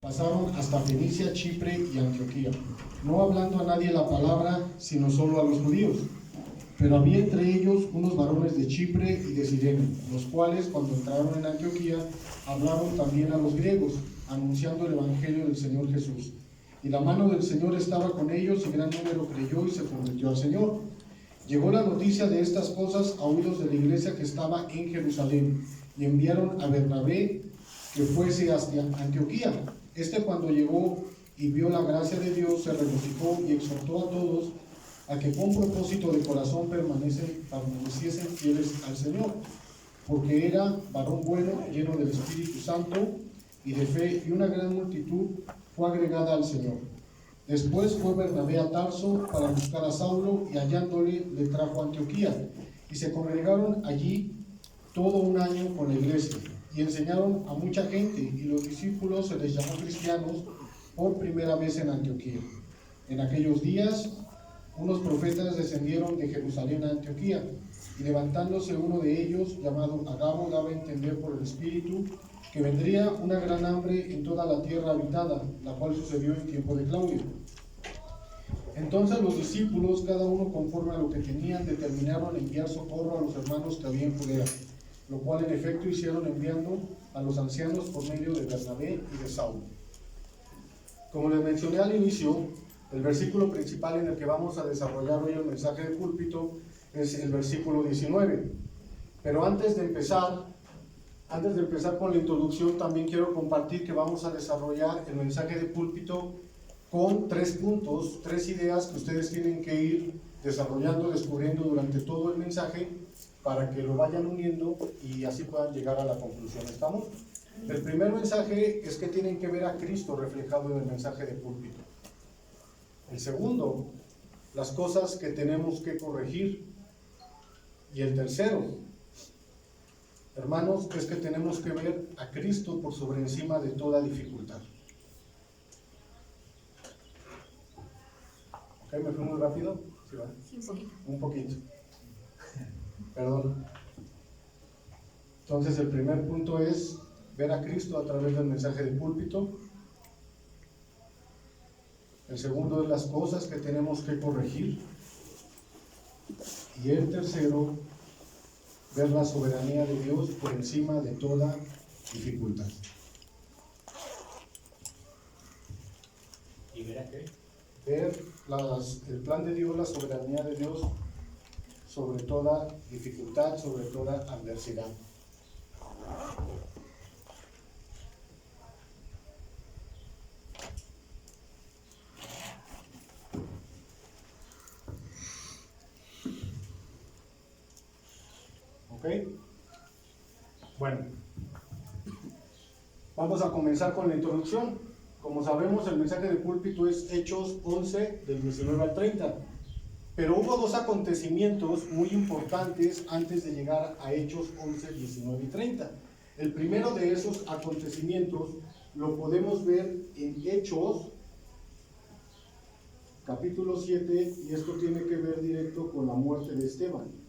Pasaron hasta Fenicia, Chipre y Antioquía, no hablando a nadie la palabra, sino solo a los judíos. Pero había entre ellos unos varones de Chipre y de Cirene, los cuales, cuando entraron en Antioquía, hablaron también a los griegos, anunciando el evangelio del Señor Jesús. Y la mano del Señor estaba con ellos, y gran número creyó y se convirtió al Señor. Llegó la noticia de estas cosas a oídos de la iglesia que estaba en Jerusalén, y enviaron a Bernabé que fuese hacia Antioquía. Cuando llegó y vio la gracia de Dios, se regocijó y exhortó a todos a que con propósito de corazón permaneciesen fieles al Señor, porque era varón bueno, lleno del Espíritu Santo y de fe, y una gran multitud fue agregada al Señor. Después fue Bernabé a Tarso para buscar a Saulo, y hallándole le trajo a Antioquía, y se congregaron allí todo un año con la iglesia, y enseñaron a mucha gente, y los discípulos se les llamó cristianos por primera vez en Antioquía. En aquellos días, unos profetas descendieron de Jerusalén a Antioquía, y levantándose uno de ellos, llamado Agabo, daba a entender por el Espíritu que vendría una gran hambre en toda la tierra habitada, la cual sucedió en tiempo de Claudio. Entonces los discípulos, cada uno conforme a lo que tenían, determinaron enviar socorro a los hermanos que había en Judea, lo cual en efecto hicieron, enviando a los ancianos por medio de Bernabé y de Saulo. Como les mencioné al inicio, el versículo principal en el que vamos a desarrollar hoy el mensaje de púlpito es el versículo 19. Pero antes de empezar con la introducción, también quiero compartir que vamos a desarrollar el mensaje de púlpito con 3 puntos, 3 ideas que ustedes tienen que ir desarrollando, descubriendo durante todo el mensaje, para que lo vayan uniendo y así puedan llegar a la conclusión. ¿Estamos? El primer mensaje es que tienen que ver a Cristo reflejado en el mensaje de púlpito. El segundo, las cosas que tenemos que corregir. Y el tercero, hermanos, es que tenemos que ver a Cristo por sobre encima de toda dificultad. ¿Ok? ¿Me fui muy rápido? ¿Sí, va? Sí, un poquito. Un poquito. Perdón. Entonces el primer punto es ver a Cristo a través del mensaje de púlpito. El segundo es las cosas que tenemos que corregir. Y el tercero, ver la soberanía de Dios por encima de toda dificultad. ¿Y ver a qué? Ver el plan de Dios, la soberanía de Dios sobre toda dificultad, sobre toda adversidad. ¿Ok? Bueno, vamos a comenzar con la introducción. Como sabemos, el mensaje de púlpito es Hechos 11, del 19 al 30. Pero hubo 2 acontecimientos muy importantes antes de llegar a Hechos 11, 19 y 30. El primero de esos acontecimientos lo podemos ver en Hechos, capítulo 7, y esto tiene que ver directo con la muerte de Esteban.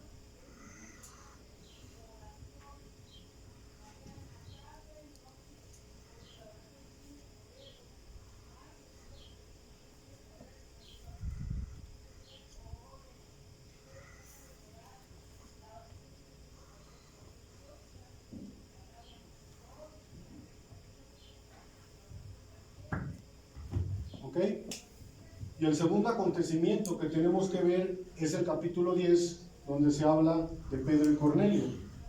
¿Ok? Y el segundo acontecimiento que tenemos que ver es el capítulo 10, donde se habla de Pedro y Cornelio.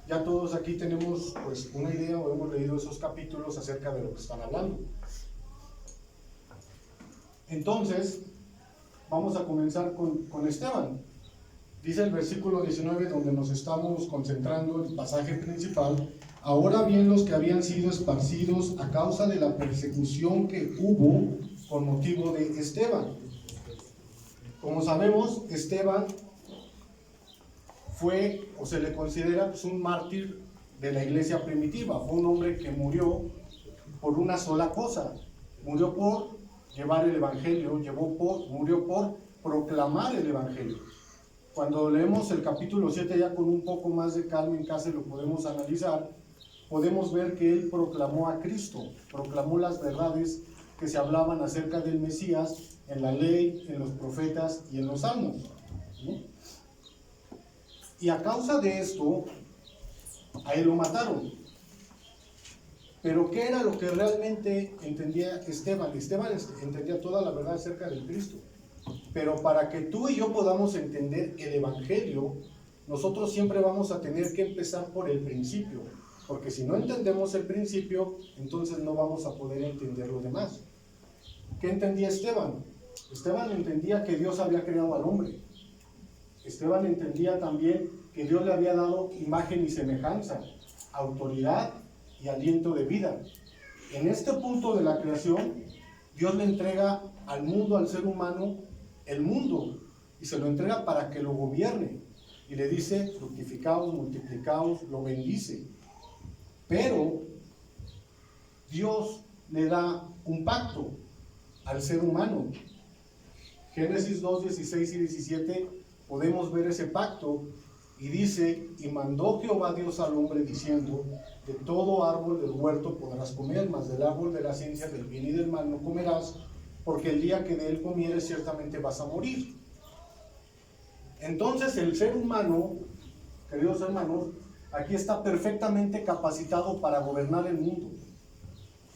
Ya todos aquí tenemos pues una idea o hemos leído esos capítulos acerca de lo que están hablando. Entonces, vamos a comenzar con Esteban. Dice el versículo 19, donde nos estamos concentrando el pasaje principal: ahora bien, los que habían sido esparcidos a causa de la persecución que hubo con motivo de Esteban. Como sabemos, Esteban fue, o se le considera, pues, un mártir de la iglesia primitiva. Fue un hombre que murió por una sola cosa: murió por llevar el evangelio, murió por proclamar el evangelio. Cuando leemos el capítulo 7 ya con un poco más de calma en casa y lo podemos analizar, podemos ver que él proclamó a Cristo, proclamó las verdades que se hablaban acerca del Mesías en la ley, en los profetas y en los salmos, ¿no? Y a causa de esto, a él lo mataron. Pero ¿qué era lo que realmente entendía Esteban? Esteban entendía toda la verdad acerca del Cristo. Pero para que tú y yo podamos entender el Evangelio, nosotros siempre vamos a tener que empezar por el principio. Porque si no entendemos el principio, entonces no vamos a poder entender lo demás. ¿Qué entendía Esteban? Esteban entendía que Dios había creado al hombre. Esteban entendía también que Dios le había dado imagen y semejanza, autoridad y aliento de vida. En este punto de la creación, Dios le entrega al mundo, al ser humano, el mundo, y se lo entrega para que lo gobierne. Y le dice, fructificaos, multiplicaos, lo bendice. Pero Dios le da un pacto al ser humano. Génesis 2, 16 y 17, podemos ver ese pacto, y dice, y mandó Jehová Dios al hombre diciendo, de todo árbol del huerto podrás comer, mas del árbol de la ciencia del bien y del mal no comerás, porque el día que de él comieres ciertamente vas a morir. Entonces el ser humano, queridos hermanos, aquí está perfectamente capacitado para gobernar el mundo.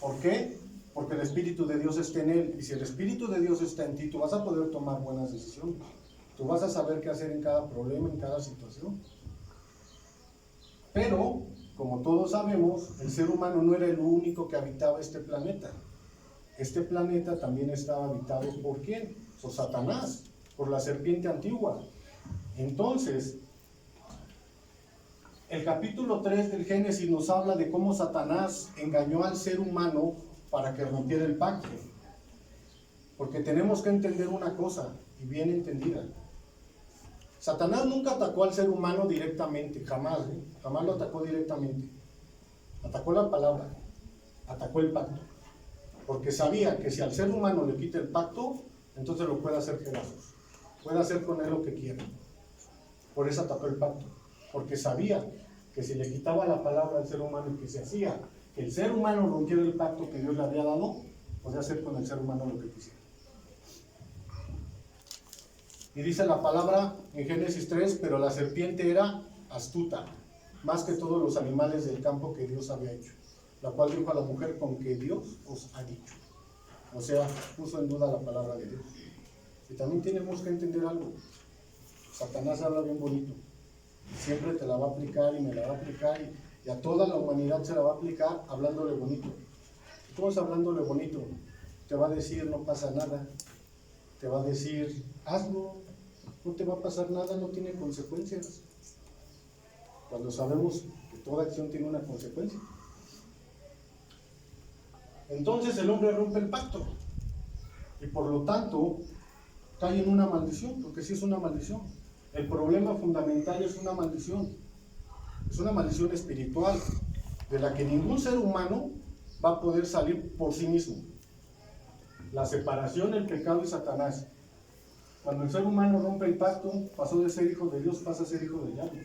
¿Por qué? Porque el Espíritu de Dios está en él, y si el Espíritu de Dios está en ti, tú vas a poder tomar buenas decisiones. Tú vas a saber qué hacer en cada problema, en cada situación. Pero, como todos sabemos, el ser humano no era el único que habitaba este planeta. Este planeta también estaba habitado ¿por quién? Por Satanás, por la serpiente antigua. Entonces, el capítulo 3 del Génesis nos habla de cómo Satanás engañó al ser humano para que rompiera el pacto. Porque tenemos que entender una cosa, y bien entendida. Satanás nunca atacó al ser humano directamente, jamás, jamás lo atacó directamente. Atacó la palabra, atacó el pacto. Porque sabía que si al ser humano le quita el pacto, entonces lo puede hacer pedazos. Puede hacer con él lo que quiera. Por eso atacó el pacto. Porque sabía que si le quitaba la palabra al ser humano y que se hacía que el ser humano rompiera el pacto que Dios le había dado, podía hacer con el ser humano lo que quisiera. Y dice la palabra en Génesis 3, pero la serpiente era astuta, más que todos los animales del campo que Dios había hecho, la cual dijo a la mujer, con que Dios os ha dicho. O sea, puso en duda la palabra de Dios. Y también tenemos que entender algo. Satanás habla bien bonito. Siempre te la va a aplicar y me la va a aplicar, y a toda la humanidad se la va a aplicar hablándole bonito. ¿Y cómo es hablándole bonito? Te va a decir, no pasa nada. Te va a decir, hazlo, no te va a pasar nada, no tiene consecuencias. Cuando sabemos que toda acción tiene una consecuencia. Entonces el hombre rompe el pacto, y por lo tanto cae en una maldición, porque sí es una maldición. El problema fundamental es una maldición espiritual, de la que ningún ser humano va a poder salir por sí mismo. La separación, el pecado y Satanás. Cuando el ser humano rompe el pacto, pasó de ser hijo de Dios, pasa a ser hijo del diablo.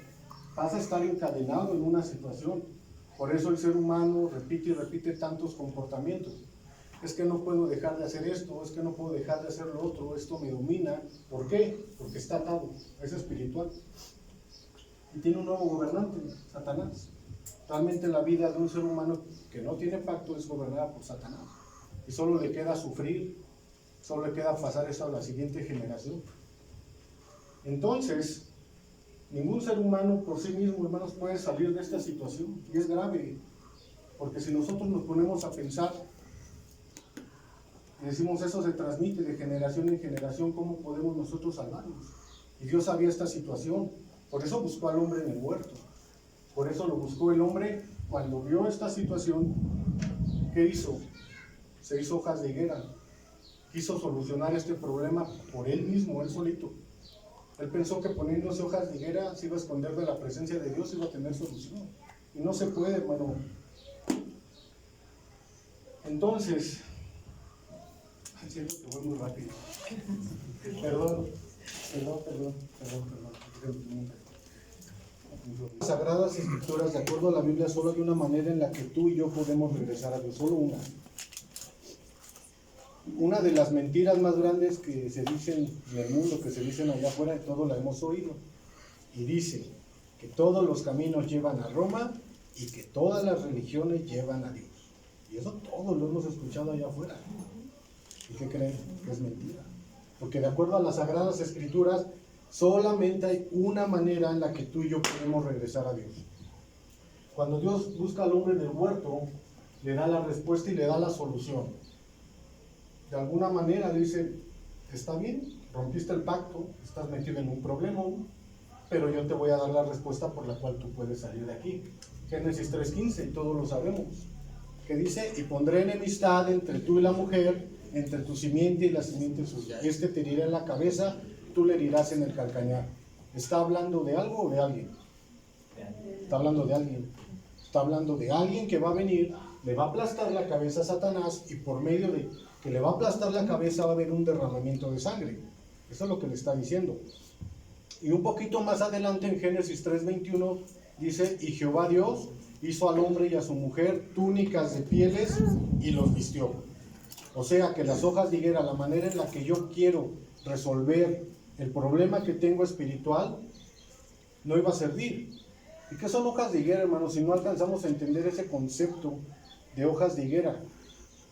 Pasa a estar encadenado en una situación. Por eso el ser humano repite y repite tantos comportamientos. Es que no puedo dejar de hacer esto, es que no puedo dejar de hacer lo otro, esto me domina. ¿Por qué? Porque está atado, es espiritual. Y tiene un nuevo gobernante, Satanás. Realmente la vida de un ser humano que no tiene pacto es gobernada por Satanás. Y solo le queda sufrir, solo le queda pasar eso a la siguiente generación. Entonces, ningún ser humano por sí mismo, hermanos, puede salir de esta situación. Y es grave, porque si nosotros nos ponemos a pensar y decimos, eso se transmite de generación en generación, ¿cómo podemos nosotros salvarnos? Y Dios sabía esta situación, por eso buscó al hombre en el huerto. Por eso lo buscó el hombre cuando vio esta situación. ¿Qué hizo? Se hizo hojas de higuera. Quiso solucionar este problema por él mismo, él solito. Él pensó que poniéndose hojas de higuera se iba a esconder de la presencia de Dios y iba a tener solución. Y no se puede, hermano. Entonces, siento que voy muy rápido. Perdón. Las Sagradas Escrituras, de acuerdo a la Biblia, solo hay una manera en la que tú y yo podemos regresar a Dios, solo una. Una de las mentiras más grandes que se dicen en el mundo, que se dicen allá afuera, de todo la hemos oído. Y dice que todos los caminos llevan a Roma y que todas las religiones llevan a Dios. Y eso todos lo hemos escuchado allá afuera. ¿Y qué creen? Que es mentira. Porque de acuerdo a las Sagradas Escrituras, solamente hay una manera en la que tú y yo podemos regresar a Dios. Cuando Dios busca al hombre en el huerto, le da la respuesta y le da la solución. De alguna manera dice, está bien, rompiste el pacto, estás metido en un problema, pero yo te voy a dar la respuesta por la cual tú puedes salir de aquí. Génesis 3:15, y todos lo sabemos, que dice, y pondré enemistad entre tú y la mujer, entre tu simiente y la simiente suya. Este te herirá en la cabeza, tú le herirás en el calcañar. ¿Está hablando de algo o de alguien? Está hablando de alguien. Está hablando de alguien que va a venir, le va a aplastar la cabeza a Satanás, y por medio de que le va a aplastar la cabeza va a haber un derramamiento de sangre. Eso es lo que le está diciendo. Y un poquito más adelante en Génesis 3:21 dice, y Jehová Dios hizo al hombre y a su mujer túnicas de pieles y los vistió. O sea que las hojas de higuera, la manera en la que yo quiero resolver el problema que tengo espiritual, no iba a servir. ¿Y qué son hojas de higuera, hermanos? Si no alcanzamos a entender ese concepto de hojas de higuera,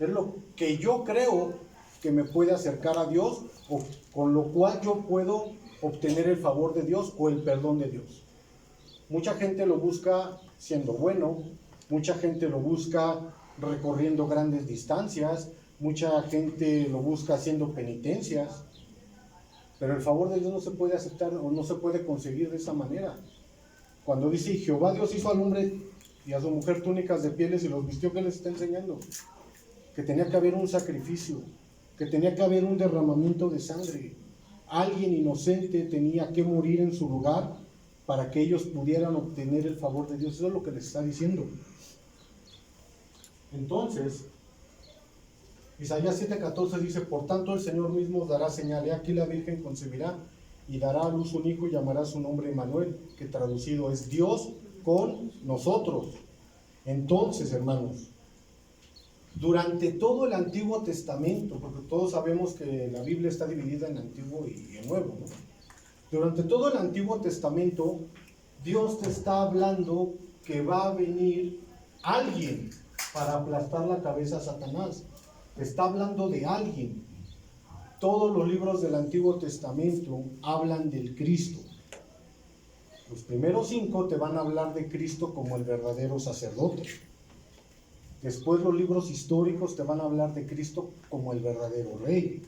es lo que yo creo que me puede acercar a Dios, o con lo cual yo puedo obtener el favor de Dios o el perdón de Dios. Mucha gente lo busca siendo bueno, mucha gente lo busca recorriendo grandes distancias, mucha gente lo busca haciendo penitencias, pero el favor de Dios no se puede aceptar o no se puede conseguir de esa manera. Cuando dice Jehová Dios hizo al hombre y a su mujer túnicas de pieles y los vistió, ¿qué les está enseñando? Que tenía que haber un sacrificio, que tenía que haber un derramamiento de sangre. Alguien inocente tenía que morir en su lugar para que ellos pudieran obtener el favor de Dios. Eso es lo que les está diciendo. Entonces, Isaías 7:14 dice, por tanto el Señor mismo os dará señal, he aquí la Virgen concebirá y dará a luz un hijo y llamará su nombre Emmanuel, que traducido es Dios con nosotros. Entonces, hermanos, durante todo el Antiguo Testamento, porque todos sabemos que la Biblia está dividida en Antiguo y en Nuevo, ¿no? Durante todo el Antiguo Testamento, Dios te está hablando que va a venir alguien para aplastar la cabeza a Satanás. Te está hablando de alguien. Todos los libros del Antiguo Testamento hablan del Cristo. Los primeros 5 te van a hablar de Cristo como el verdadero sacerdote. Después los libros históricos te van a hablar de Cristo como el verdadero rey.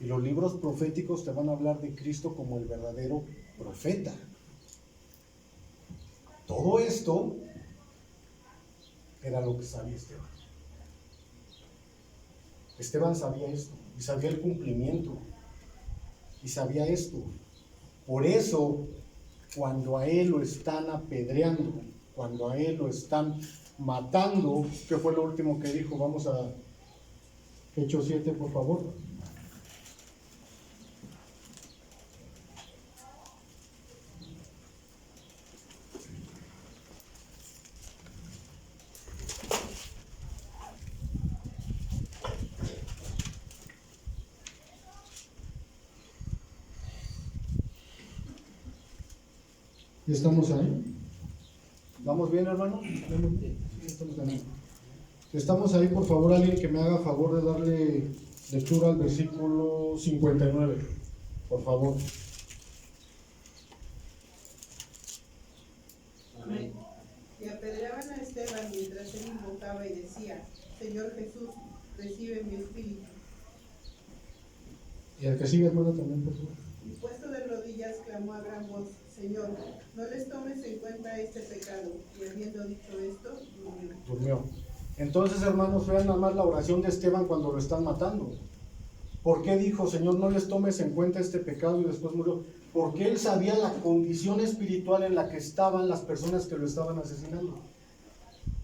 Y los libros proféticos te van a hablar de Cristo como el verdadero profeta. Todo esto era lo que sabía Esteban. Esteban sabía esto, y sabía el cumplimiento, y sabía esto. Por eso, cuando a él lo están apedreando, cuando a él lo están matando, ¿qué fue lo último que dijo? Vamos a Hechos 7, por favor. ¿Estamos ahí? ¿Vamos bien, hermano? Estamos ahí, por favor, alguien que me haga favor de darle lectura al versículo 59, por favor. Amén. Y apedreaban a Esteban mientras él invocaba y decía, Señor Jesús, recibe mi espíritu. Y al que sigue, hermano, también, por favor. Y puesto de rodillas clamó a gran voz, Señor, no les tomes en cuenta este pecado. Y habiendo dicho esto, Durmió. Entonces, hermanos, vean nada más la oración de Esteban cuando lo están matando. ¿Por qué dijo, Señor, no les tomes en cuenta este pecado? Y después murió. Porque él sabía la condición espiritual en la que estaban las personas que lo estaban asesinando.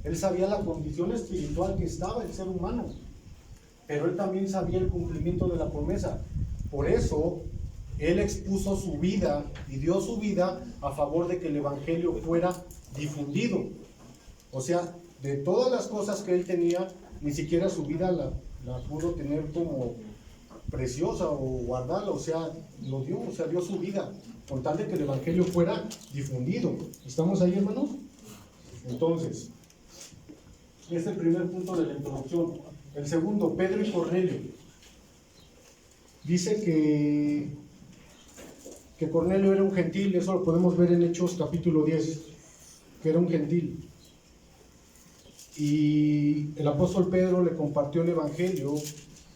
Él sabía la condición espiritual que estaba el ser humano. Pero él también sabía el cumplimiento de la promesa. Por eso, él expuso su vida y dio su vida a favor de que el evangelio fuera difundido. O sea, de todas las cosas que él tenía, ni siquiera su vida la pudo tener como preciosa o guardarla, o sea, lo dio, o sea, dio su vida, con tal de que el Evangelio fuera difundido. ¿Estamos ahí, hermanos? Entonces, este es el primer punto de la introducción. El segundo, Pedro y Cornelio. Dice que Cornelio era un gentil, eso lo podemos ver en Hechos capítulo 10, que era un gentil. Y el apóstol Pedro le compartió el Evangelio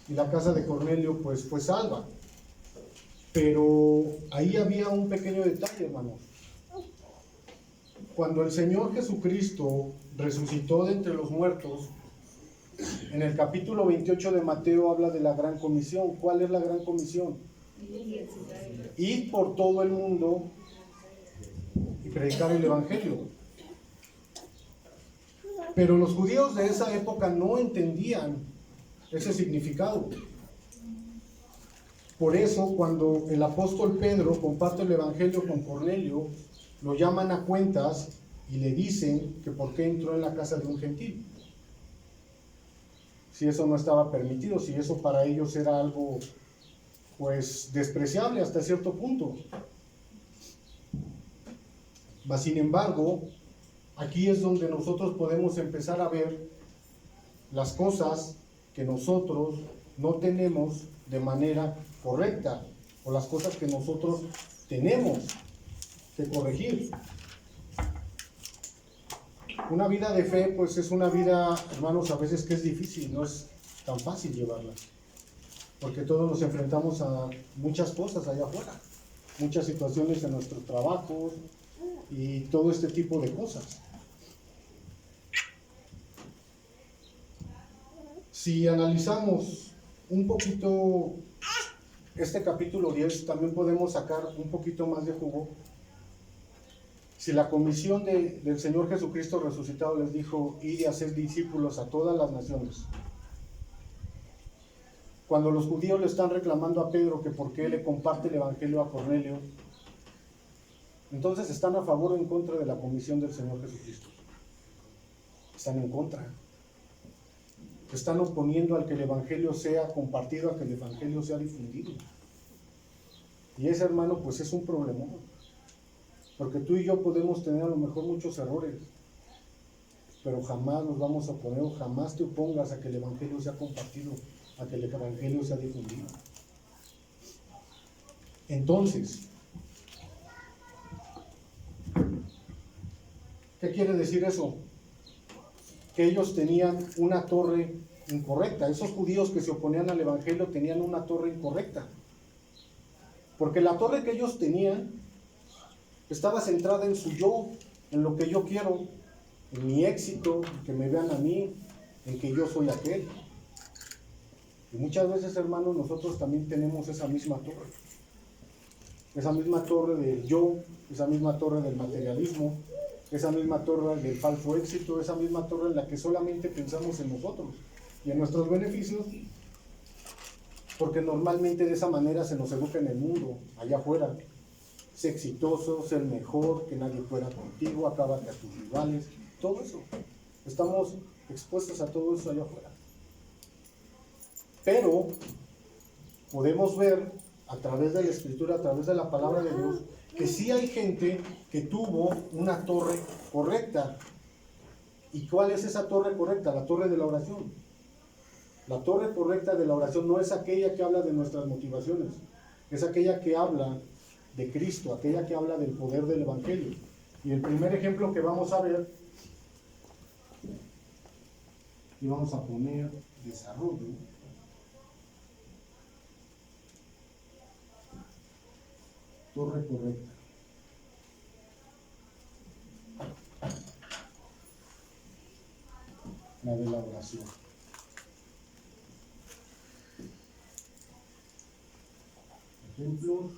y la casa de Cornelio pues fue salva. Pero ahí había un pequeño detalle, hermanos. Cuando el Señor Jesucristo resucitó de entre los muertos, en el capítulo 28 de Mateo habla de la gran comisión. ¿Cuál es la gran comisión? Ir por todo el mundo y predicar el Evangelio. Pero los judíos de esa época no entendían ese significado. Por eso, cuando el apóstol Pedro comparte el Evangelio con Cornelio, lo llaman a cuentas y le dicen que por qué entró en la casa de un gentil. Si eso no estaba permitido, si eso para ellos era algo pues despreciable hasta cierto punto. Mas, sin embargo, aquí es donde nosotros podemos empezar a ver las cosas que nosotros no tenemos de manera correcta, o las cosas que nosotros tenemos que corregir. Una vida de fe, pues es una vida, hermanos, a veces que es difícil, no es tan fácil llevarla, porque todos nos enfrentamos a muchas cosas allá afuera, muchas situaciones en nuestros trabajos y todo este tipo de cosas. Si analizamos un poquito este capítulo 10, también podemos sacar un poquito más de jugo. Si la comisión del Señor Jesucristo resucitado les dijo, id y hacer discípulos a todas las naciones. Cuando los judíos le están reclamando a Pedro que por qué le comparte el Evangelio a Cornelio, entonces están a favor o en contra de la comisión del Señor Jesucristo. Están en contra. Están oponiendo al que el Evangelio sea compartido, a que el Evangelio sea difundido. Y ese, hermano, pues es un problema. Porque tú y yo podemos tener a lo mejor muchos errores, pero jamás nos vamos a oponer, o jamás te opongas a que el Evangelio sea compartido, a que el Evangelio sea difundido. Entonces, ¿qué quiere decir eso? Que ellos tenían una torre incorrecta. Esos judíos que se oponían al Evangelio tenían una torre incorrecta. Porque la torre que ellos tenían estaba centrada en su yo, en lo que yo quiero, en mi éxito, en que me vean a mí, en que yo soy aquel. Y muchas veces, hermanos, nosotros también tenemos esa misma torre del yo, esa misma torre del materialismo, esa misma torre del falso éxito, esa misma torre en la que solamente pensamos en nosotros y en nuestros beneficios, porque normalmente de esa manera se nos educa en el mundo, allá afuera. Sé exitoso, ser mejor, que nadie pueda contigo, acábate a tus rivales, todo eso. Estamos expuestos a todo eso allá afuera. Pero podemos ver a través de la Escritura, a través de la palabra de Dios, que sí hay gente que tuvo una torre correcta. ¿Y cuál es esa torre correcta? La torre de la oración. La torre correcta de la oración no es aquella que habla de nuestras motivaciones, es aquella que habla de Cristo, aquella que habla del poder del Evangelio. Y el primer ejemplo que vamos a ver, y vamos a poner desarrollo, torre correcta. La de la oración. Ejemplo.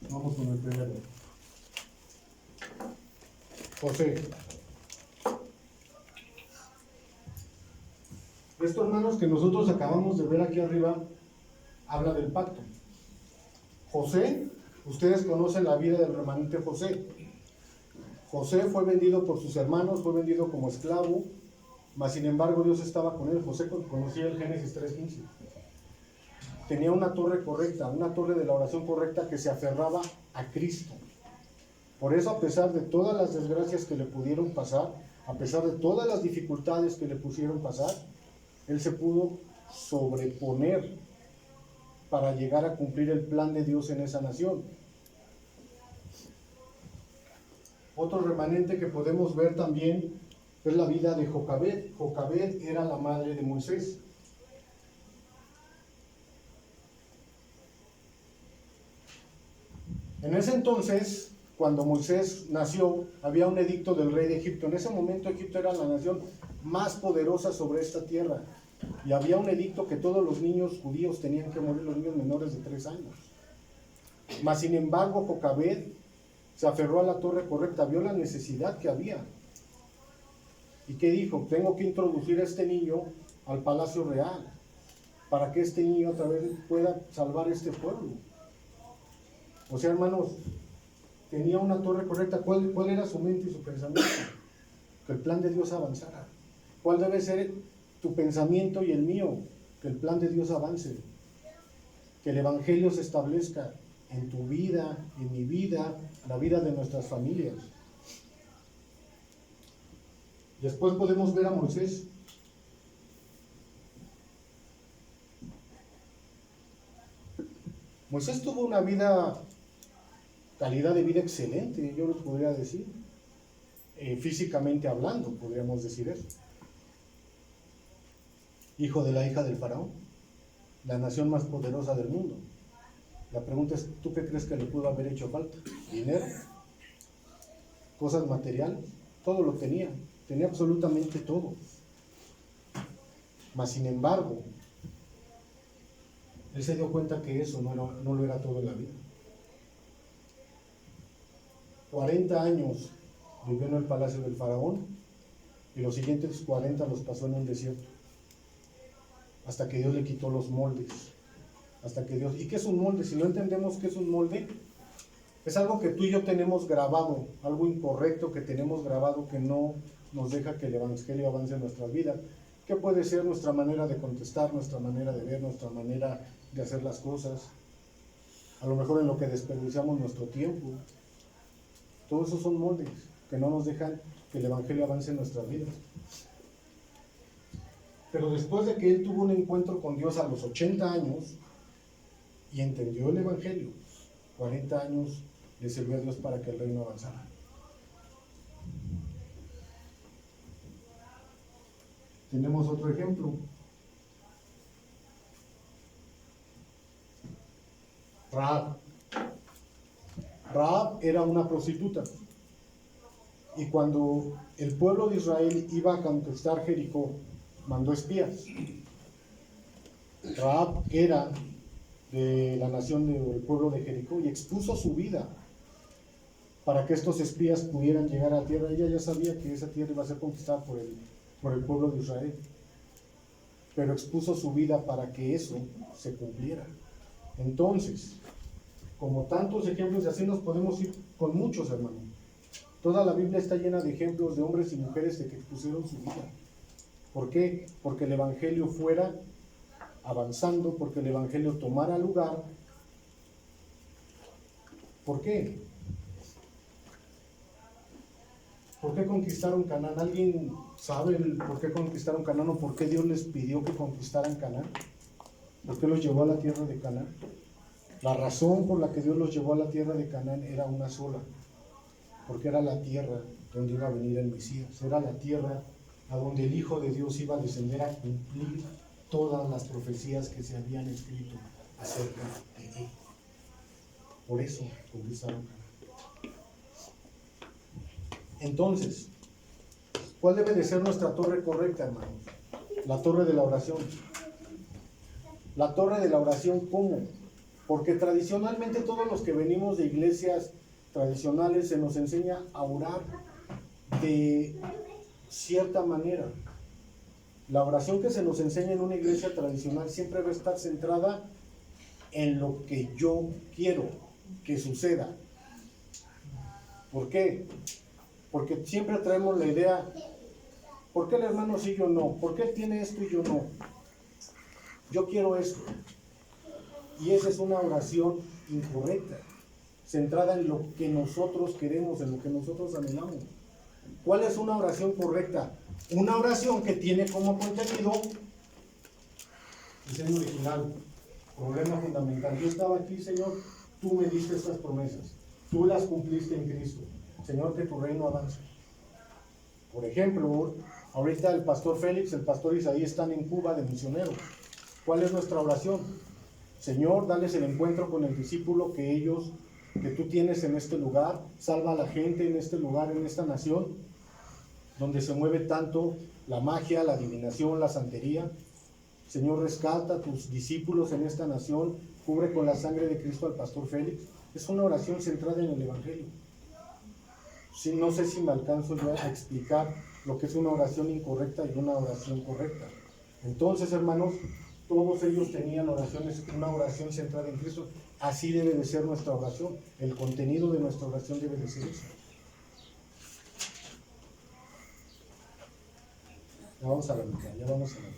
Vamos con el primero. José. Esto, hermanos, que nosotros acabamos de ver aquí arriba, habla del pacto. José Ustedes conocen la vida del remanente José. José fue vendido por sus hermanos, fue vendido como esclavo, mas sin embargo Dios estaba con él. José conocía el Génesis 3:15. Tenía una torre correcta, una torre de la oración correcta que se aferraba a Cristo. Por eso, a pesar de todas las desgracias que le pudieron pasar, a pesar de todas las dificultades que le pusieron pasar, él se pudo sobreponer para llegar a cumplir el plan de Dios en esa nación. Otro remanente que podemos ver también es la vida de Jocabed. Jocabed era la madre de Moisés. En ese entonces, cuando Moisés nació, había un edicto del rey de Egipto. En ese momento Egipto era la nación más poderosa sobre esta tierra. Y había un edicto que todos los niños judíos tenían que morir, los niños menores de 3 años. Mas sin embargo, Jocabed se aferró a la torre correcta, vio la necesidad que había. ¿Y qué dijo? Tengo que introducir a este niño al palacio real, para que este niño otra vez pueda salvar este pueblo. O sea, hermanos, tenía una torre correcta. ¿Cuál era su mente y su pensamiento? Que el plan de Dios avanzara. ¿Cuál debe ser tu pensamiento y el mío? Que el plan de Dios avance. Que el evangelio se establezca en tu vida, en mi vida, la vida de nuestras familias. Después podemos ver a Moisés. Moisés tuvo una calidad de vida excelente, yo les podría decir. Físicamente hablando, podríamos decir eso. Hijo de la hija del faraón, la nación más poderosa del mundo. La pregunta es, ¿tú qué crees que le pudo haber hecho falta? ¿Dinero? ¿Cosas materiales? Todo lo tenía absolutamente todo. Mas sin embargo, él se dio cuenta que eso no lo era todo en la vida. 40 años vivió en el palacio del faraón y los siguientes 40 los pasó en un desierto. Hasta que Dios le quitó los moldes. ¿Y qué es un molde? Si no entendemos qué es un molde, es algo que tú y yo tenemos grabado, algo incorrecto que tenemos grabado que no nos deja que el evangelio avance en nuestras vidas. ¿Qué puede ser nuestra manera de contestar, nuestra manera de ver, nuestra manera de hacer las cosas? A lo mejor en lo que desperdiciamos nuestro tiempo. Todos esos son moldes que no nos dejan que el evangelio avance en nuestras vidas. Pero después de que él tuvo un encuentro con Dios a los 80 años y entendió el evangelio, 40 años le sirvió a Dios para que el reino avanzara. Tenemos otro ejemplo. Rahab. Rahab era una prostituta. Y cuando el pueblo de Israel iba a conquistar Jericó, mandó espías. Rahab era de la nación del pueblo de Jericó y expuso su vida para que estos espías pudieran llegar a la tierra. Ella ya sabía que esa tierra iba a ser conquistada por el pueblo de Israel, pero expuso su vida para que eso se cumpliera. Entonces, como tantos ejemplos, y así nos podemos ir con muchos, hermanos. Toda la Biblia está llena de ejemplos de hombres y mujeres de que expusieron su vida. ¿Por qué? Porque el evangelio fuera avanzando, porque el evangelio tomara lugar. ¿Por qué? ¿Por qué conquistaron Canaán? ¿Alguien sabe por qué conquistaron Canaán o por qué Dios les pidió que conquistaran Canaán? ¿Por qué los llevó a la tierra de Canaán? La razón por la que Dios los llevó a la tierra de Canaán era una sola, porque era la tierra donde iba a venir el Mesías, era la tierra a donde el Hijo de Dios iba a descender a cumplir todas las profecías que se habían escrito acerca de él. Por eso conquistaron Canaán. Entonces, ¿cuál debe de ser nuestra torre correcta, hermanos? La torre de la oración. La torre de la oración, ¿cómo? Porque tradicionalmente todos los que venimos de iglesias tradicionales se nos enseña a orar de cierta manera. La oración que se nos enseña en una iglesia tradicional siempre va a estar centrada en lo que yo quiero, que suceda. ¿Por qué? Porque siempre traemos la idea, ¿por qué el hermano sí y yo no? ¿Por qué él tiene esto y yo no? Yo quiero esto. Y esa es una oración incorrecta, centrada en lo que nosotros queremos, en lo que nosotros anhelamos. ¿Cuál es una oración correcta? Una oración que tiene como contenido diseño original, problema fundamental. Yo estaba aquí, Señor, tú me diste estas promesas, tú las cumpliste en Cristo. Señor, que tu reino avance. Por ejemplo, ahorita el pastor Félix, el pastor Isaí están en Cuba de misioneros. ¿Cuál es nuestra oración? Señor, dales el encuentro con el discípulo que tú tienes en este lugar. Salva a la gente en este lugar, en esta nación, donde se mueve tanto la magia, la adivinación, la santería. Señor, rescata a tus discípulos en esta nación. Cubre con la sangre de Cristo al pastor Félix. Es una oración centrada en el Evangelio. Sí, no sé si me alcanzo yo a explicar lo que es una oración incorrecta y una oración correcta. Entonces, hermanos, todos ellos tenían oraciones, una oración centrada en Cristo. Así debe de ser nuestra oración. El contenido de nuestra oración debe de ser eso. Ya vamos a la mitad, vamos a acabar.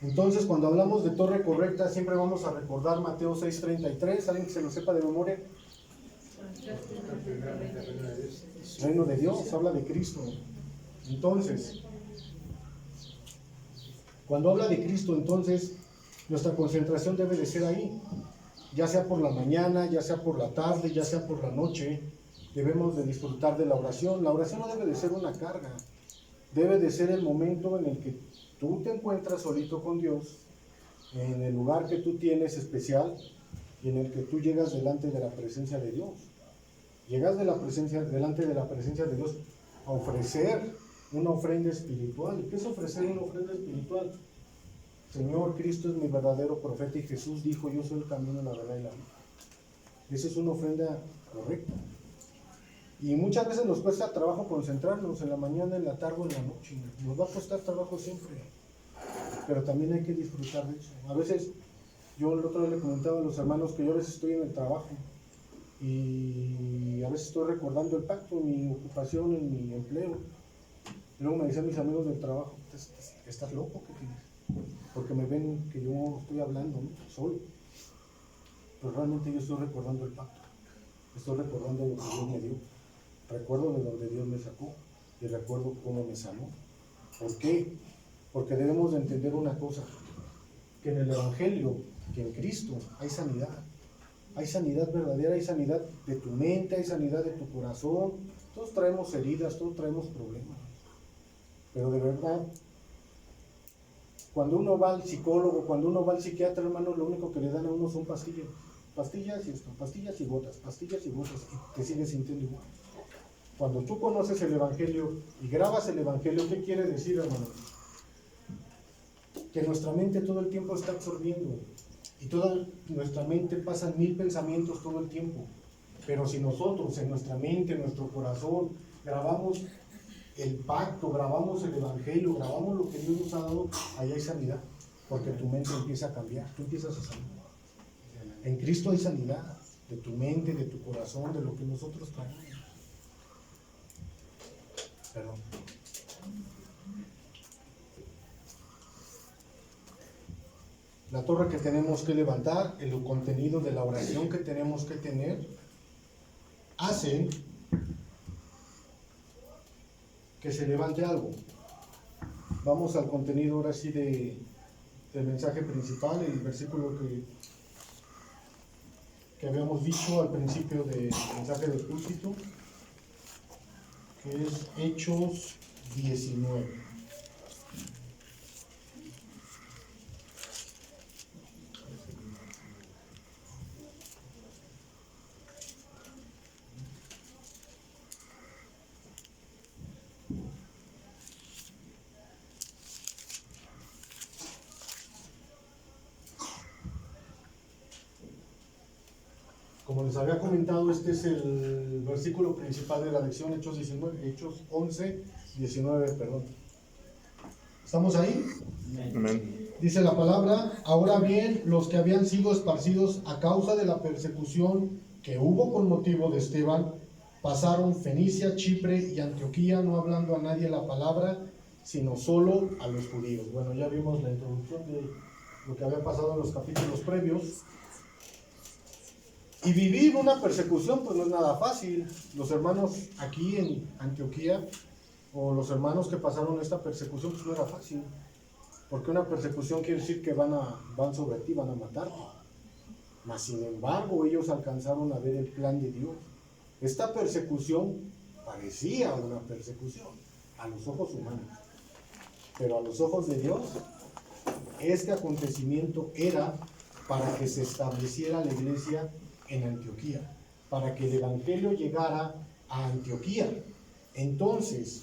Entonces, cuando hablamos de torre correcta, siempre vamos a recordar Mateo 6:33. ¿Alguien que se lo sepa de memoria? El reino de Dios, habla de Cristo. Entonces, cuando habla de Cristo, entonces, nuestra concentración debe de ser ahí. Ya sea por la mañana, ya sea por la tarde, ya sea por la noche, debemos de disfrutar de la oración. La oración no debe de ser una carga. Debe de ser el momento en el que tú te encuentras solito con Dios, en el lugar que tú tienes especial y en el que tú llegas delante de la presencia de Dios. Llegas delante de la presencia de Dios a ofrecer una ofrenda espiritual. ¿Qué es ofrecer una ofrenda espiritual? Señor, Cristo es mi verdadero profeta y Jesús dijo, yo soy el camino, la verdad y la vida. Esa es una ofrenda correcta. Y muchas veces nos cuesta trabajo concentrarnos en la mañana, en la tarde o en la noche. Nos va a costar trabajo siempre. Pero también hay que disfrutar de eso. A veces, yo el otro día le comentaba a los hermanos que yo a veces estoy en el trabajo y a veces estoy recordando el pacto, mi ocupación, en mi empleo. Y luego me decían mis amigos del trabajo, ¿estás loco? ¿Qué tienes? Porque me ven que yo estoy hablando, ¿no? Solo. Pero realmente yo estoy recordando el pacto. Estoy recordando lo que Dios me dio. Recuerdo de donde Dios me sacó y recuerdo cómo me sanó. ¿Por qué? Porque debemos de entender una cosa, que en el Evangelio, que en Cristo hay sanidad. Hay sanidad verdadera, hay sanidad de tu mente, hay sanidad de tu corazón. Todos traemos heridas, todos traemos problemas. Pero de verdad, cuando uno va al psicólogo, cuando uno va al psiquiatra, hermano, lo único que le dan a uno son pastillas. Pastillas y esto, pastillas y gotas, y te sigues sintiendo igual. Cuando tú conoces el Evangelio y grabas el Evangelio, ¿qué quiere decir, hermano? Que nuestra mente todo el tiempo está absorbiendo y toda nuestra mente pasan 1000 pensamientos todo el tiempo. Pero si nosotros en nuestra mente, en nuestro corazón, grabamos el pacto, grabamos el Evangelio, grabamos lo que Dios nos ha dado, ahí hay sanidad, porque tu mente empieza a cambiar, tú empiezas a sanar. En Cristo hay sanidad de tu mente, de tu corazón, de lo que nosotros traemos. Perdón. La torre que tenemos que levantar, el contenido de la oración que tenemos que tener, hacen que se levante algo. Vamos al contenido ahora sí del mensaje principal, el versículo que habíamos dicho al principio del mensaje del púlpito, que es Hechos 19. Como les había comentado, este es el versículo principal de la lección, Hechos 11, 19, perdón. ¿Estamos ahí? Amén. Dice la palabra: ahora bien, los que habían sido esparcidos a causa de la persecución que hubo con motivo de Esteban, pasaron Fenicia, Chipre y Antioquía, no hablando a nadie la palabra, sino solo a los judíos. Bueno, ya vimos la introducción de lo que había pasado en los capítulos previos. Y vivir una persecución pues no es nada fácil. Los hermanos aquí en Antioquía, o los hermanos que pasaron esta persecución, pues no era fácil. Porque una persecución quiere decir que van sobre ti, van a matarte. Mas sin embargo, ellos alcanzaron a ver el plan de Dios. Esta persecución parecía una persecución a los ojos humanos. Pero a los ojos de Dios, este acontecimiento era para que se estableciera la iglesia en Antioquía, para que el evangelio llegara a Antioquía. Entonces,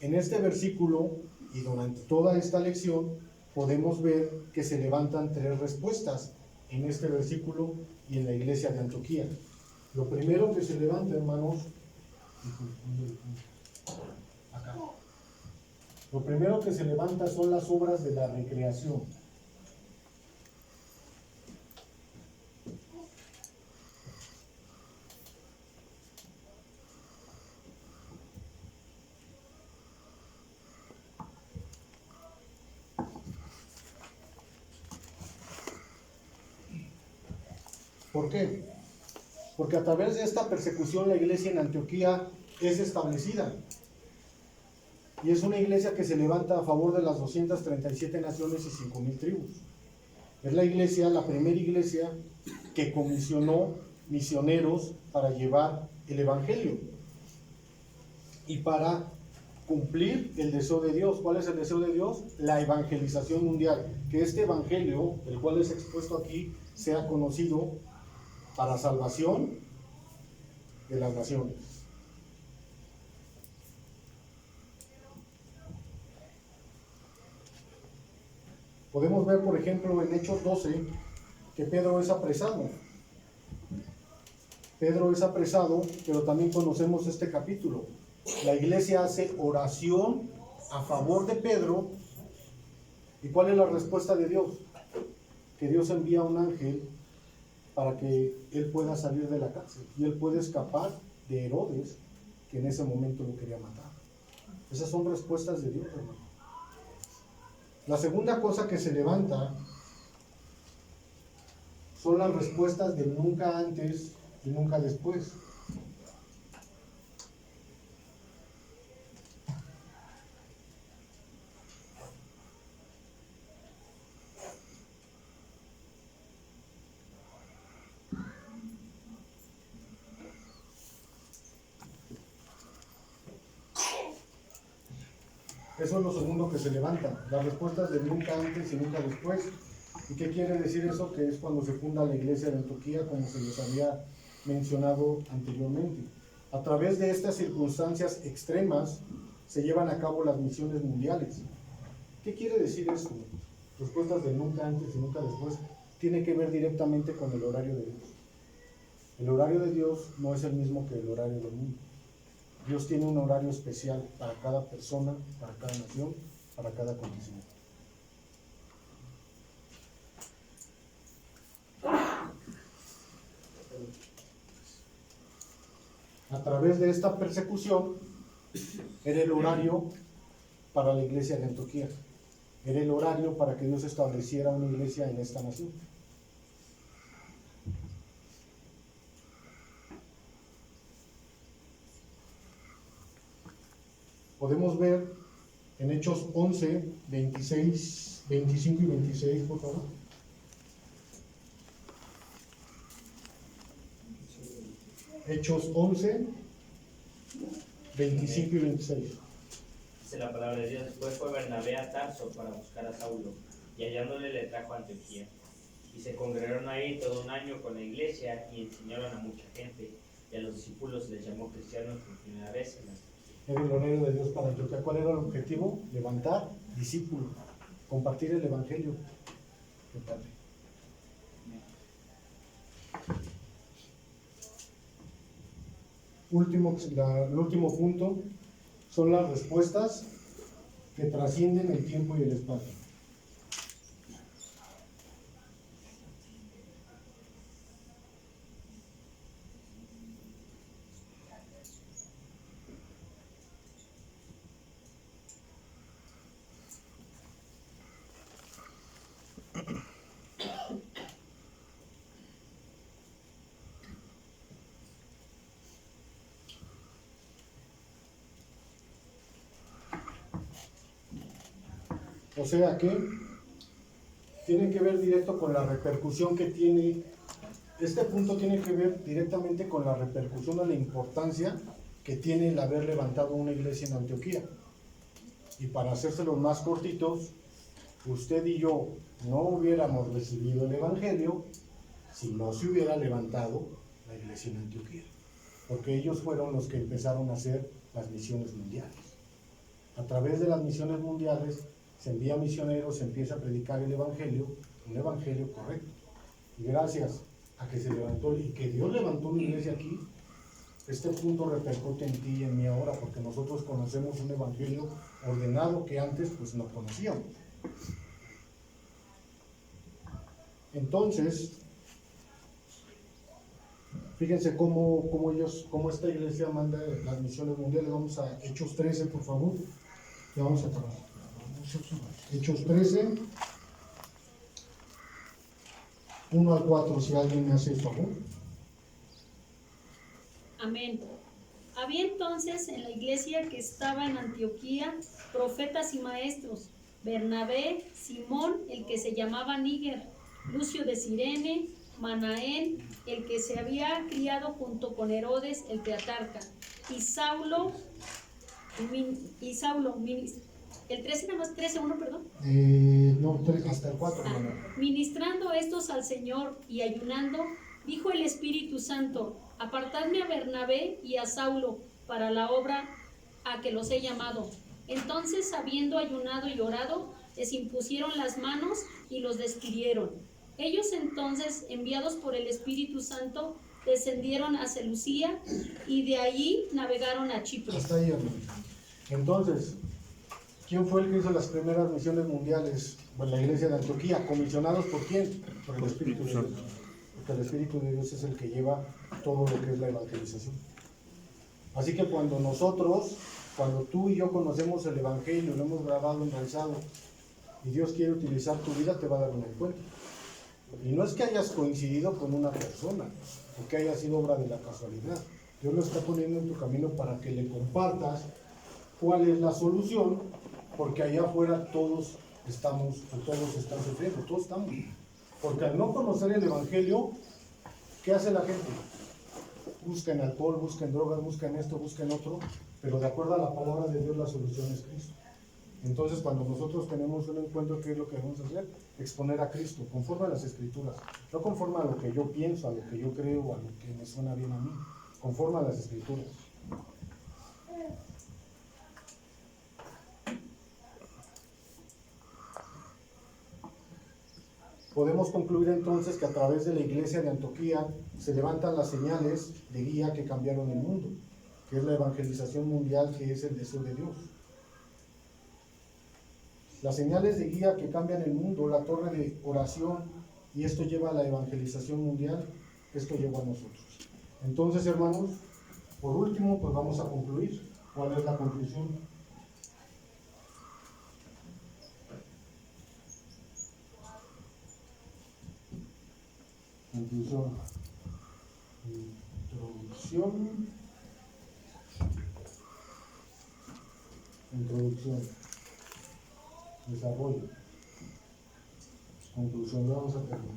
en este versículo y durante toda esta lección, podemos ver que se levantan tres respuestas en este versículo y en la iglesia de Antioquía. Lo primero que se levanta, hermanos, acá. Lo primero que se levanta son las obras de la recreación. ¿Por qué? Porque a través de esta persecución la iglesia en Antioquía es establecida. Y es una iglesia que se levanta a favor de las 237 naciones y 5,000 tribus. Es la iglesia, la primera iglesia que comisionó misioneros para llevar el evangelio y para cumplir el deseo de Dios. ¿Cuál es el deseo de Dios? La evangelización mundial. Que este evangelio, el cual es expuesto aquí, sea conocido para salvación de las naciones. Podemos ver, por ejemplo, en Hechos 12, que Pedro es apresado. Pedro es apresado, pero también conocemos este capítulo. La iglesia hace oración a favor de Pedro. ¿Y cuál es la respuesta de Dios? Que Dios envía un ángel para que él pueda salir de la cárcel y él puede escapar de Herodes, que en ese momento lo quería matar. Esas son respuestas de Dios, hermano. La segunda cosa que se levanta son las respuestas del nunca antes y nunca después. Eso es lo segundo que se levanta, las respuestas del nunca antes y nunca después. ¿Y qué quiere decir eso? Que es cuando se funda la iglesia de Antioquía, como se les había mencionado anteriormente. A través de estas circunstancias extremas se llevan a cabo las misiones mundiales. ¿Qué quiere decir esto? Respuestas del nunca antes y nunca después tiene que ver directamente con el horario de Dios. El horario de Dios no es el mismo que el horario del mundo. Dios tiene un horario especial para cada persona, para cada nación, para cada acontecimiento. A través de esta persecución era el horario para la iglesia de Antioquía. Era el horario para que Dios estableciera una iglesia en esta nación. Podemos ver en Hechos 11, 26, 25 y 26, por favor. Hechos 11, 25 y 26. Dice la palabra de Dios: después fue Bernabé a Tarso para buscar a Saulo, y hallándole le trajo a Antioquía. Y se congregaron ahí todo un año con la iglesia y enseñaron a mucha gente, y a los discípulos les llamó cristianos por primera vez en Antioquía. Era el horario de Dios para Antioquía. ¿Cuál era el objetivo? Levantar discípulos, compartir el evangelio. Qué padre. El último punto son las respuestas que trascienden el tiempo y el espacio. O sea que tiene que ver directo con la repercusión que tiene, este punto tiene que ver directamente con la repercusión o la importancia que tiene el haber levantado una iglesia en Antioquía. Y para hacérselos más cortitos, usted y yo no hubiéramos recibido el Evangelio si no se hubiera levantado la iglesia en Antioquía, porque ellos fueron los que empezaron a hacer las misiones mundiales. A través de las misiones mundiales se envía misioneros, se empieza a predicar el Evangelio, un Evangelio correcto. Y gracias a que se levantó y que Dios levantó una iglesia aquí, este punto repercute en ti y en mí ahora, porque nosotros conocemos un Evangelio ordenado que antes pues no conocíamos. Entonces, fíjense cómo esta iglesia manda las misiones mundiales. Vamos a Hechos 13, por favor. Ya vamos a acabar. Hechos 13, 1 al 4, si alguien me hace el favor. Amén. Había entonces en la iglesia que estaba en Antioquía profetas y maestros: Bernabé, Simón, el que se llamaba Níger, Lucio de Cirene, Manaén, el que se había criado junto con Herodes el tetrarca, y Saulo, el 13 nada más, 13:1, perdón. No, hasta el 4. Ministrando estos al Señor y ayunando, dijo el Espíritu Santo: apartadme a Bernabé y a Saulo para la obra a que los he llamado. Entonces, habiendo ayunado y orado, les impusieron las manos y los despidieron. Ellos entonces, enviados por el Espíritu Santo, descendieron a Seleucia y de allí navegaron a Chipre. Hasta ahí, hermano. Entonces, ¿quién fue el que hizo las primeras misiones mundiales? Pues la iglesia de Antioquía. ¿Comisionados por quién? Por el Espíritu de Dios. Porque el Espíritu de Dios es el que lleva todo lo que es la evangelización. Así que cuando tú y yo conocemos el Evangelio, lo hemos grabado, enraizado, y Dios quiere utilizar tu vida, te va a dar un encuentro. Y no es que hayas coincidido con una persona, o que haya sido obra de la casualidad. Dios lo está poniendo en tu camino para que le compartas cuál es la solución, porque allá afuera todos están sufriendo, todos estamos. Porque al no conocer el Evangelio, ¿qué hace la gente? Buscan alcohol, buscan drogas, buscan esto, buscan otro, pero de acuerdo a la palabra de Dios la solución es Cristo. Entonces cuando nosotros tenemos un encuentro, ¿qué es lo que debemos hacer? Exponer a Cristo, conforme a las Escrituras, no conforme a lo que yo pienso, a lo que yo creo, a lo que me suena bien a mí, conforme a las Escrituras. Podemos concluir entonces que a través de la iglesia de Antioquía se levantan las señales de guía que cambiaron el mundo, que es la evangelización mundial, que es el deseo de Dios. Las señales de guía que cambian el mundo, la torre de oración, y esto lleva a la evangelización mundial, esto lleva a nosotros. Entonces, hermanos, por último, pues vamos a concluir. ¿Cuál es la conclusión? Introducción, desarrollo, conclusión. Vamos a terminar.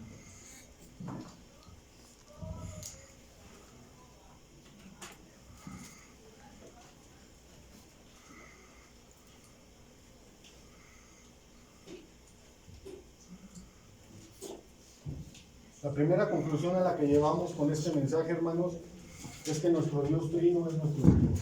La primera conclusión a la que llevamos con este mensaje, hermanos, es que nuestro Dios Trino es nuestro Dios.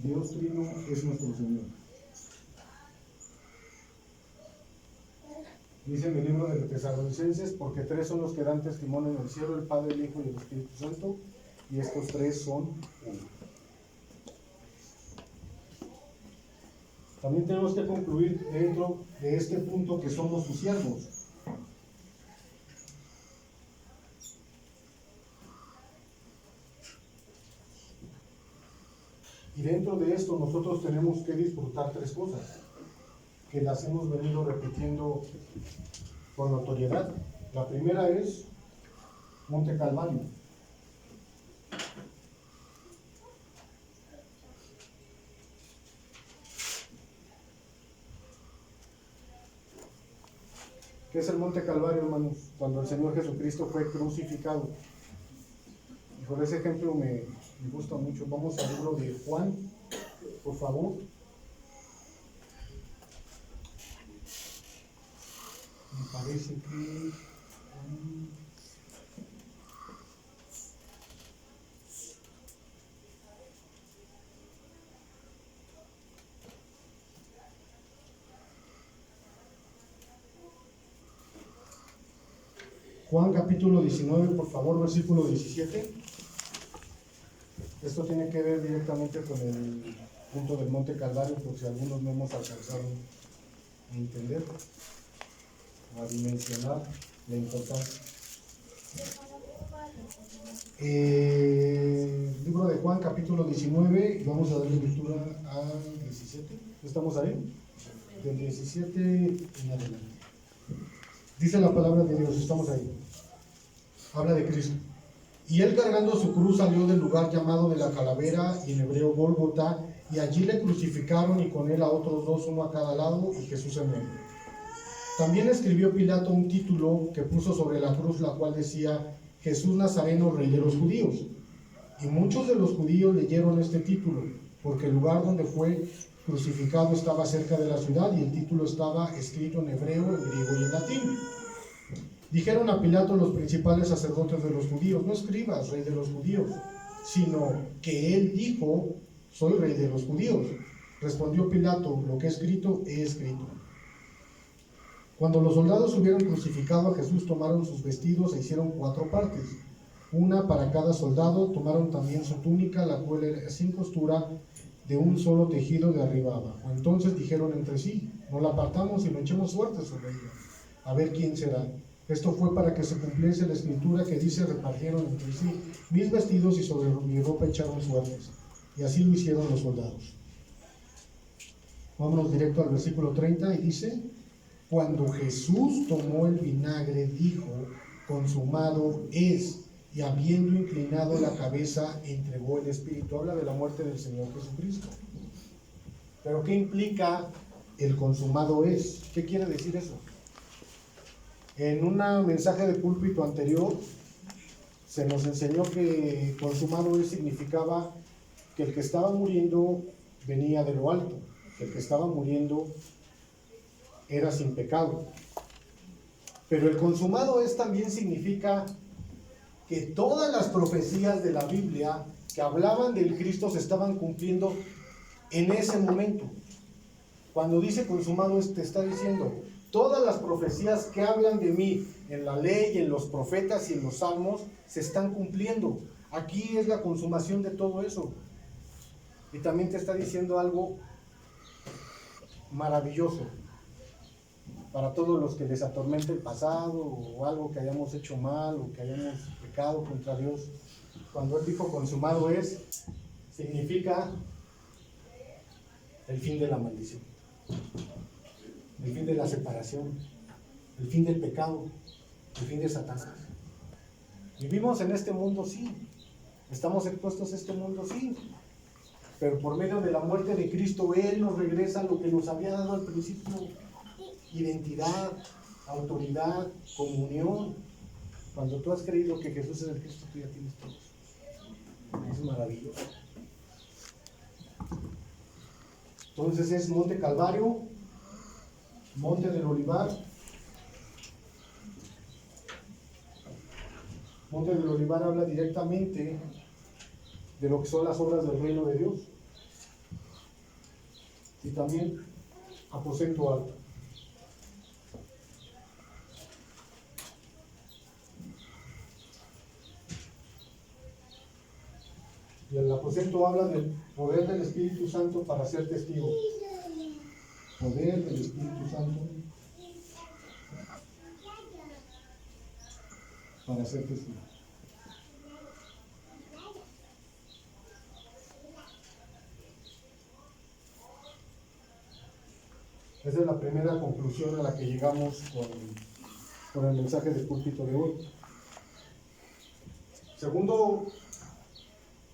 Dios Trino es nuestro Señor. Dice en el libro de Tesalonicenses: porque tres son los que dan testimonio en el cielo, el Padre, el Hijo y el Espíritu Santo, y estos tres son uno. También tenemos que concluir dentro de este punto que somos sus siervos. Y dentro de esto nosotros tenemos que disfrutar tres cosas, que las hemos venido repitiendo con notoriedad. La primera es Monte Calvario. ¿Qué es el Monte Calvario, hermanos? Cuando el Señor Jesucristo fue crucificado. Y por ese ejemplo me gusta mucho. Vamos al libro de Juan, por favor. Me parece que... Juan capítulo 19, por favor, versículo 17. Esto tiene que ver directamente con el punto del Monte Calvario, por si algunos no hemos alcanzado a entender o a dimensionar la importancia. Libro de Juan capítulo 19, y vamos a darle lectura al 17. ¿Estamos ahí? Del 17 en adelante. Dice la palabra de Dios, estamos ahí. Habla de Cristo. Y él cargando su cruz salió del lugar llamado de la calavera, y en hebreo Gólgota, y allí le crucificaron y con él a otros dos, uno a cada lado, y Jesús en medio. También escribió Pilato un título que puso sobre la cruz, la cual decía: Jesús Nazareno, Rey de los Judíos. Y muchos de los judíos leyeron este título, porque el lugar donde fue crucificado estaba cerca de la ciudad, y el título estaba escrito en hebreo, en griego y en latín. Dijeron a Pilato los principales sacerdotes de los judíos: no escribas, Rey de los Judíos, sino que él dijo: soy Rey de los Judíos. Respondió Pilato: lo que he escrito, he escrito. Cuando los soldados hubieron crucificado a Jesús, tomaron sus vestidos e hicieron 4 partes, una para cada soldado. Tomaron también su túnica, la cual era sin costura, de un solo tejido de arriba abajo. Entonces dijeron entre sí: no la partamos, sino echemos suerte sobre ella, a ver quién será. Esto fue para que se cumpliese la escritura que dice: repartieron entre sí mis vestidos y sobre mi ropa echaron suertes. Y así lo hicieron los soldados. Vámonos directo al versículo 30 y dice: cuando Jesús tomó el vinagre, dijo: consumado es, y habiendo inclinado la cabeza, entregó el Espíritu. Habla de la muerte del Señor Jesucristo. Pero ¿qué implica el consumado es? ¿Qué quiere decir eso? En un mensaje de púlpito anterior se nos enseñó que consumado es significaba que el que estaba muriendo venía de lo alto, que el que estaba muriendo era sin pecado. Pero el consumado es también significa que todas las profecías de la Biblia que hablaban del Cristo se estaban cumpliendo en ese momento. Cuando dice consumado es, te está diciendo: todas las profecías que hablan de mí en la ley, en los profetas y en los salmos se están cumpliendo. Aquí es la consumación de todo eso. Y también te está diciendo algo maravilloso para todos los que les atormente el pasado, o algo que hayamos hecho mal, o que hayamos pecado contra Dios. Cuando él dijo consumado es, significa el fin de la maldición, el fin de la separación, el fin del pecado, el fin de Satanás. Vivimos en este mundo, sí. Estamos expuestos a este mundo, sí. Pero por medio de la muerte de Cristo, Él nos regresa lo que nos había dado al principio: identidad, autoridad, comunión. Cuando tú has creído que Jesús es el Cristo, tú ya tienes todo. Es maravilloso. Entonces es Monte Calvario, Monte del Olivar. Monte del Olivar habla directamente de lo que son las obras del reino de Dios. Y también aposento alto. Y el aposento habla del poder del Espíritu Santo para ser testigo. Poder del Espíritu Santo para ser testigo. Esa es la primera conclusión a la que llegamos con el mensaje de púlpito de hoy.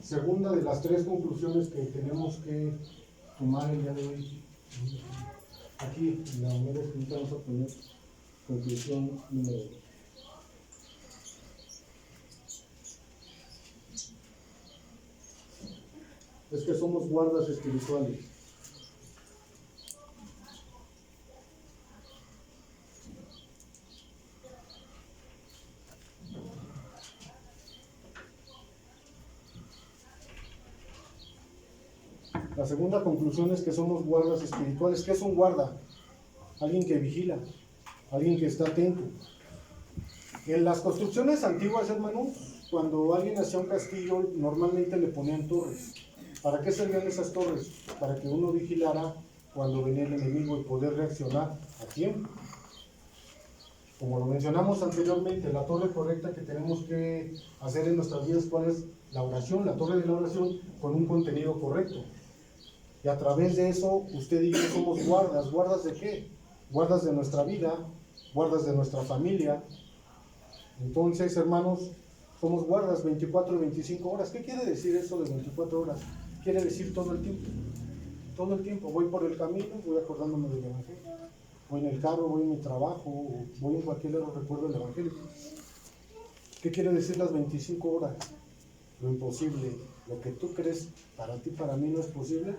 Segunda de las 3 conclusiones que tenemos que tomar el día de hoy. Aquí en la primera escrita vamos a poner Conclusión número 2. Es que somos guardas espirituales. La segunda conclusión es que somos guardas espirituales. ¿Qué es un guarda? Alguien que vigila, alguien que está atento. En las construcciones antiguas, hermanos, cuando alguien hacía un castillo, normalmente le ponían torres. ¿Para qué servían esas torres? Para que uno vigilara cuando venía el enemigo y poder reaccionar a tiempo. Como lo mencionamos anteriormente, la torre correcta que tenemos que hacer en nuestras vidas, ¿cuál es? La oración, la torre de la oración con un contenido correcto. Y a través de eso, usted y yo somos guardas. ¿Guardas de qué? Guardas de nuestra vida, guardas de nuestra familia. Entonces, hermanos, somos guardas 24 y 25 horas. ¿Qué quiere decir eso de 24 horas? Quiere decir todo el tiempo. Todo el tiempo. Voy por el camino, voy acordándome del Evangelio. Voy en el carro, voy en mi trabajo, voy en cualquier lado, recuerdo el Evangelio. ¿Qué quiere decir las 25 horas? Lo imposible. Lo que tú crees para ti, para mí no es posible,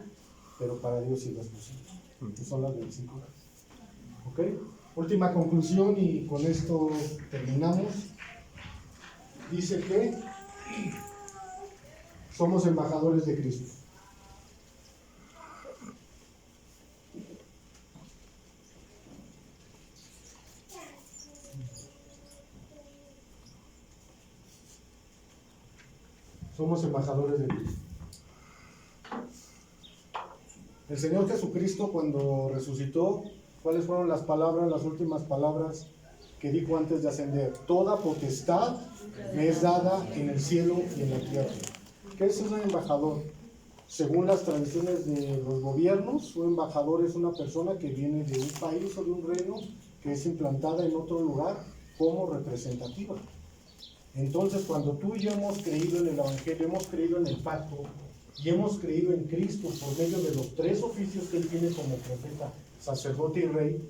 pero para Dios sí lo es posible. Que son las 25 horas. ¿Ok? Última conclusión y con esto terminamos. Dice que somos embajadores de Cristo. Somos embajadores de Cristo. El Señor Jesucristo, cuando resucitó, ¿cuáles fueron las palabras, las últimas palabras que dijo antes de ascender? Toda potestad me es dada en el cielo y en la tierra. ¿Qué es un embajador? Según las tradiciones de los gobiernos, un embajador es una persona que viene de un país o de un reino que es implantada en otro lugar como representativa. Entonces, cuando tú y yo hemos creído en el Evangelio, hemos creído en el pacto y hemos creído en Cristo por medio de los 3 oficios que Él tiene como profeta, sacerdote y rey,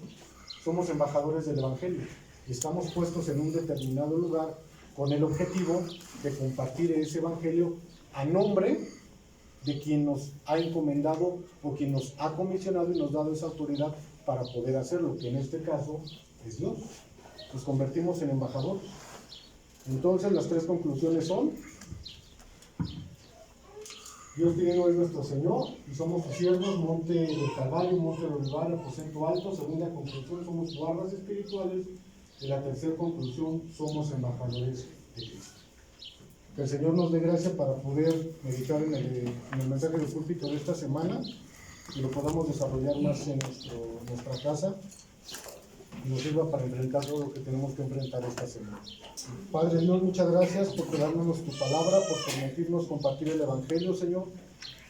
somos embajadores del Evangelio y estamos puestos en un determinado lugar con el objetivo de compartir ese Evangelio a nombre de quien nos ha encomendado o quien nos ha comisionado y nos ha dado esa autoridad para poder hacerlo, que en este caso es Dios. Nos convertimos en embajadores. Entonces las 3 conclusiones son: Dios Trino es nuestro Señor y somos sus siervos, monte del Calvario, monte del Olivar, aposento alto. Segunda conclusión, somos guardas espirituales. Y la tercera conclusión, somos embajadores de Cristo. Que el Señor nos dé gracia para poder meditar en el mensaje de púlpito de esta semana y lo podamos desarrollar más en nuestra casa y nos sirva para enfrentar todo lo que tenemos que enfrentar esta semana. Padre Dios, muchas gracias por darnos tu palabra, por permitirnos compartir el Evangelio, Señor.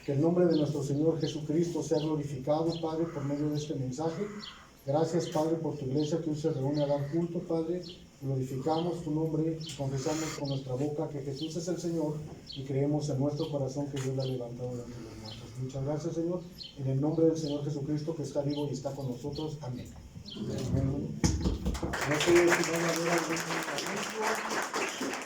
Que el nombre de nuestro Señor Jesucristo sea glorificado, Padre, por medio de este mensaje. Gracias, Padre, por tu iglesia que hoy se reúne a dar culto, Padre. Glorificamos tu nombre y confesamos con nuestra boca que Jesús es el Señor y creemos en nuestro corazón que Dios la ha levantado de entre los muertos. Muchas gracias, Señor, en el nombre del Señor Jesucristo que está vivo y está con nosotros. Amén. No sé si van a ver algún anuncio.